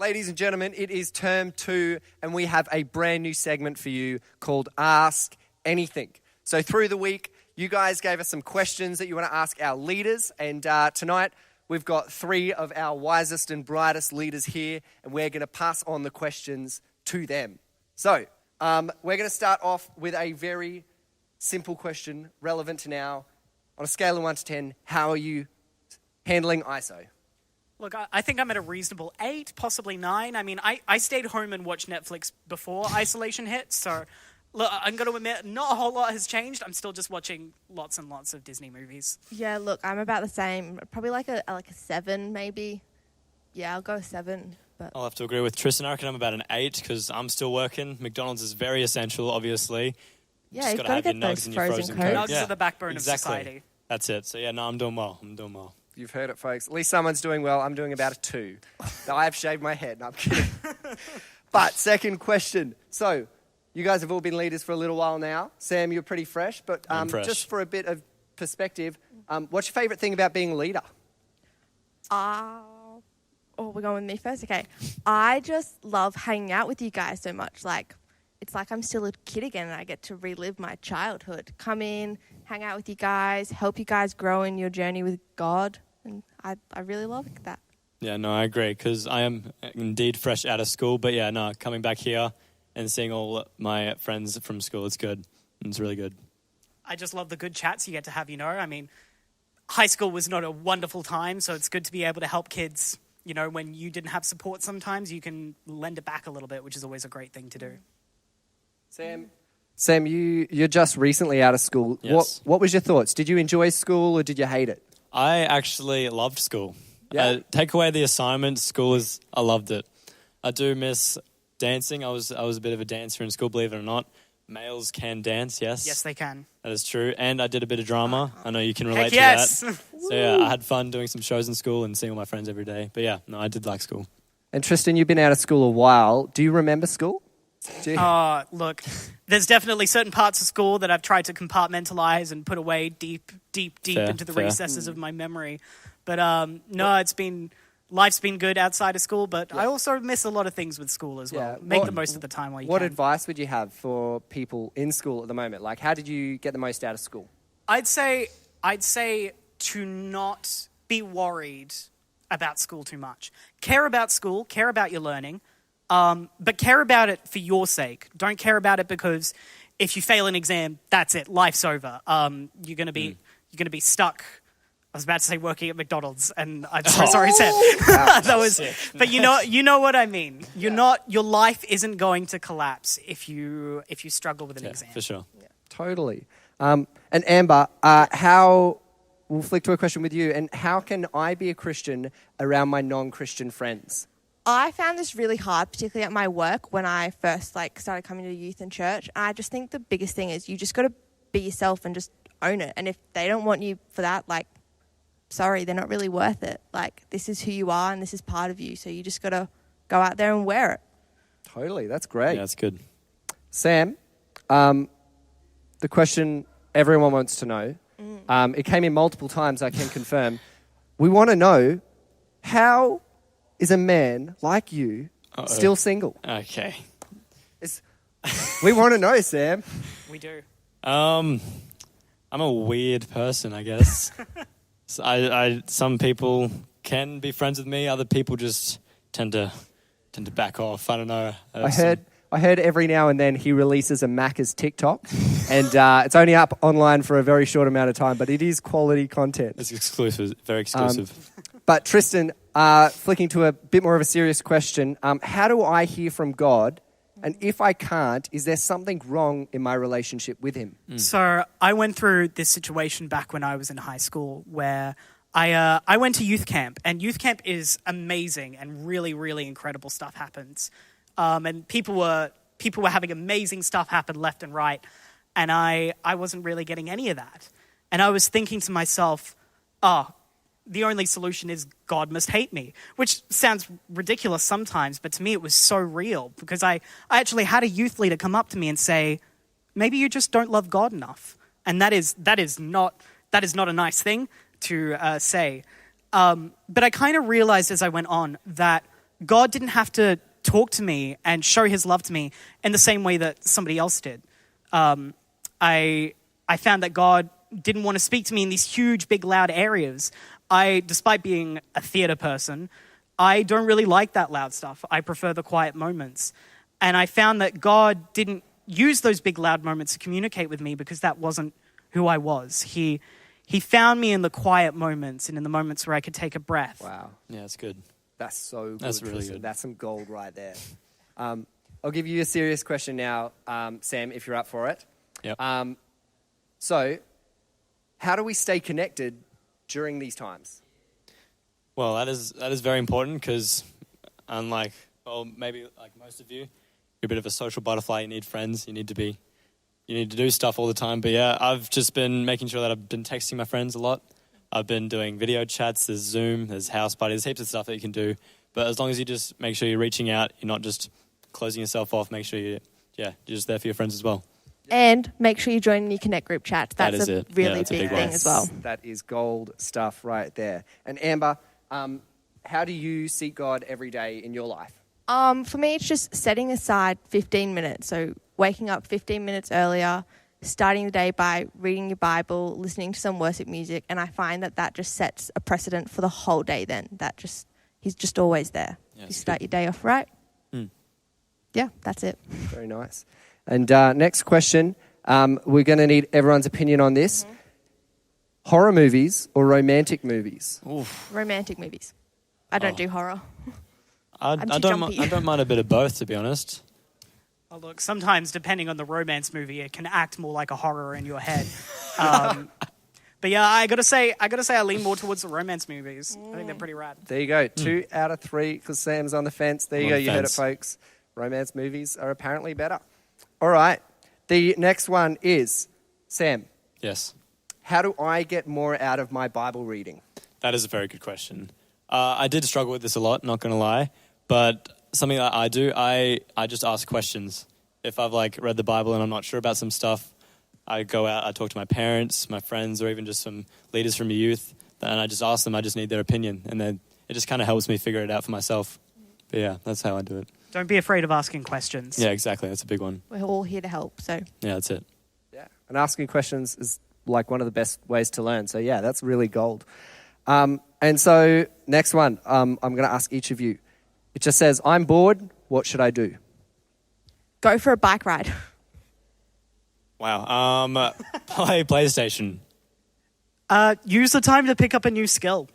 Ladies and gentlemen, it is term 2, and we have a brand new segment for you called Ask Anything. So through the week, you guys gave us some questions that you want to ask our leaders, and tonight we've got 3 of our wisest and brightest leaders here, and we're going to pass on the questions to them. So we're going to start off with a very simple question relevant to now. On a scale of 1 to 10, how are you handling ISO? Look, I think I'm at a reasonable 8, possibly 9. I mean, I stayed home and watched Netflix before isolation hit, so look, I'm going to admit not a whole lot has changed. I'm still just watching lots and lots of Disney movies. Yeah, look, I'm about the same. Probably like a 7, maybe. Yeah, I'll go 7. But I'll have to agree with Tristan. I reckon I'm about an 8 because I'm still working. McDonald's is very essential, obviously. Yeah, you've got to get those frozen Cokes. Nugs are the backbone of society. That's it. So, yeah, no, I'm doing well. You've heard it, folks. At least someone's doing well. I'm doing about a 2. I have shaved my head. No, I'm kidding. But second question. So, you guys have all been leaders for a little while now. Sam, you're pretty fresh. But fresh. Just for a bit of perspective, what's your favourite thing about being a leader? We're going with me first? Okay. I just love hanging out with you guys so much. Like, it's like I'm still a kid again and I get to relive my childhood. Come in, hang out with you guys, help you guys grow in your journey with God. And I really love that. Yeah, no, I agree because I am indeed fresh out of school. But, yeah, no, coming back here and seeing all my friends from school, it's good. It's really good. I just love the good chats you get to have, you know. I mean, high school was not a wonderful time, so it's good to be able to help kids. You know, when you didn't have support sometimes, you can lend it back a little bit, which is always a great thing to do. Sam, you're just recently out of school. Yes. What was your thoughts? Did you enjoy school or did you hate it? I actually loved school. Yeah. Take away the assignments, I loved it. I do miss dancing. I was a bit of a dancer in school, believe it or not. Males can dance, yes. Yes, they can. That is true. And I did a bit of drama. I know you can relate to yes. that. So, yeah, I had fun doing some shows in school and seeing all my friends every day. But, yeah, no, I did like school. And Tristan, you've been out of school a while. Do you remember school? Look, there's definitely certain parts of school that I've tried to compartmentalize and put away deep into the recesses of my memory. But no, life's been good outside of school, but I also miss a lot of things with school as well. Make the most of the time while you can. What advice would you have for people in school at the moment? Like, how did you get the most out of school? I'd say to not be worried about school too much. Care about school, care about your learning, but care about it for your sake. Don't care about it because if you fail an exam, that's it. Life's over. You're going to be stuck. I was about to say working at McDonald's, and I'm so sorry, Sam. That was, but you know what I mean. Your life isn't going to collapse if you struggle with an exam. For sure. Yeah, totally. And Amber, we'll flick to a question with you. And how can I be a Christian around my non-Christian friends? I found this really hard, particularly at my work when I first started coming to youth and church. And I just think the biggest thing is you just got to be yourself and just own it. And if they don't want you for that, sorry, they're not really worth it. This is who you are and this is part of you. So you just got to go out there and wear it. Totally. That's great. Yeah, that's good. Sam, the question everyone wants to know, it came in multiple times, I can confirm. We want to know, how is a man like you still single? Okay. We want to know, Sam. We do. I'm a weird person, I guess. So some people can be friends with me. Other people just tend to back off. I don't know. I heard every now and then he releases a Macca's TikTok, and it's only up online for a very short amount of time, but it is quality content. It's exclusive, very exclusive. But Tristan, flicking to a bit more of a serious question, how do I hear from God? And if I can't, is there something wrong in my relationship with him? So I went through this situation back when I was in high school where I went to youth camp. And youth camp is amazing and really, really incredible stuff happens. And people were having amazing stuff happen left and right. And I wasn't really getting any of that. And I was thinking to myself, the only solution is God must hate me, which sounds ridiculous sometimes, but to me it was so real because I actually had a youth leader come up to me and say, maybe you just don't love God enough. And that is not a nice thing to say. But I kind of realized as I went on that God didn't have to talk to me and show his love to me in the same way that somebody else did. I found that God didn't want to speak to me in these huge, big, loud areas. Despite being a theater person, I don't really like that loud stuff. I prefer the quiet moments. And I found that God didn't use those big, loud moments to communicate with me because that wasn't who I was. He found me in the quiet moments and in the moments where I could take a breath. Wow. Yeah, that's good. That's so good. That's really Tristan. good. That's some gold right there. I'll give you a serious question now, Sam, if you're up for it. Yep. So, how do we stay connected during these times? Well, that is very important because unlike, well, maybe like most of you, you're a bit of a social butterfly. You need friends. You need to do stuff all the time. But yeah, I've just been making sure that I've been texting my friends a lot. I've been doing video chats. There's Zoom. There's house parties. There's heaps of stuff that you can do. But as long as you just make sure you're reaching out, you're not just closing yourself off. Make sure you're just there for your friends as well. And make sure you join your Connect group chat. That's a really big thing as well. That is gold stuff right there. And Amber, how do you seek God every day in your life? For me, it's just setting aside 15 minutes. So waking up 15 minutes earlier, starting the day by reading your Bible, listening to some worship music, and I find that just sets a precedent for the whole day then. He's just always there. Yeah, you start your day off right. Yeah, that's it. Very nice. And next question, we're going to need everyone's opinion on this. Mm-hmm. Horror movies or romantic movies? Oof. Romantic movies. I don't do horror. I don't mind a bit of both, to be honest. Oh, look, sometimes depending on the romance movie, it can act more like a horror in your head. But yeah, I gotta say, I lean more towards the romance movies. I think they're pretty rad. There you go. 2 out of 3 because Sam's on the fence. There you go. You heard it, folks. Romance movies are apparently better. All right. The next one is, Sam. Yes. How do I get more out of my Bible reading? That is a very good question. I did struggle with this a lot, not going to lie. But something that I do, I just ask questions. If I've read the Bible and I'm not sure about some stuff, I go out, I talk to my parents, my friends, or even just some leaders from your youth, and I just ask them, I just need their opinion. And then it just kind of helps me figure it out for myself. But yeah, that's how I do it. Don't be afraid of asking questions. Yeah, exactly. That's a big one. We're all here to help, so. Yeah, that's it. Yeah, and asking questions is one of the best ways to learn. So yeah, that's really gold. And so next one, I'm going to ask each of you. It just says, I'm bored. What should I do? Go for a bike ride. Wow. Play PlayStation. Use the time to pick up a new skill.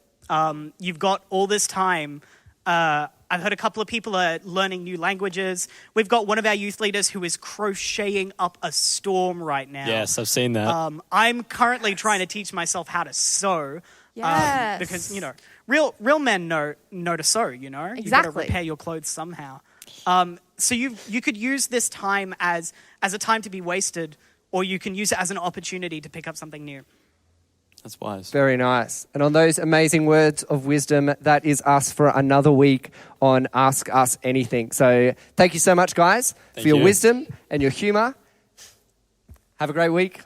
You've got all this time. I've heard a couple of people are learning new languages. We've got one of our youth leaders who is crocheting up a storm right now. Yes, I've seen that. I'm currently trying to teach myself how to sew. Yes. Because, real men know to sew, Exactly. You've got to repair your clothes somehow. So you could use this time as a time to be wasted, or you can use it as an opportunity to pick up something new. That's wise. Very nice. And on those amazing words of wisdom, that is us for another week on Ask Us Anything. So thank you so much, guys, for your wisdom and your humour. Have a great week.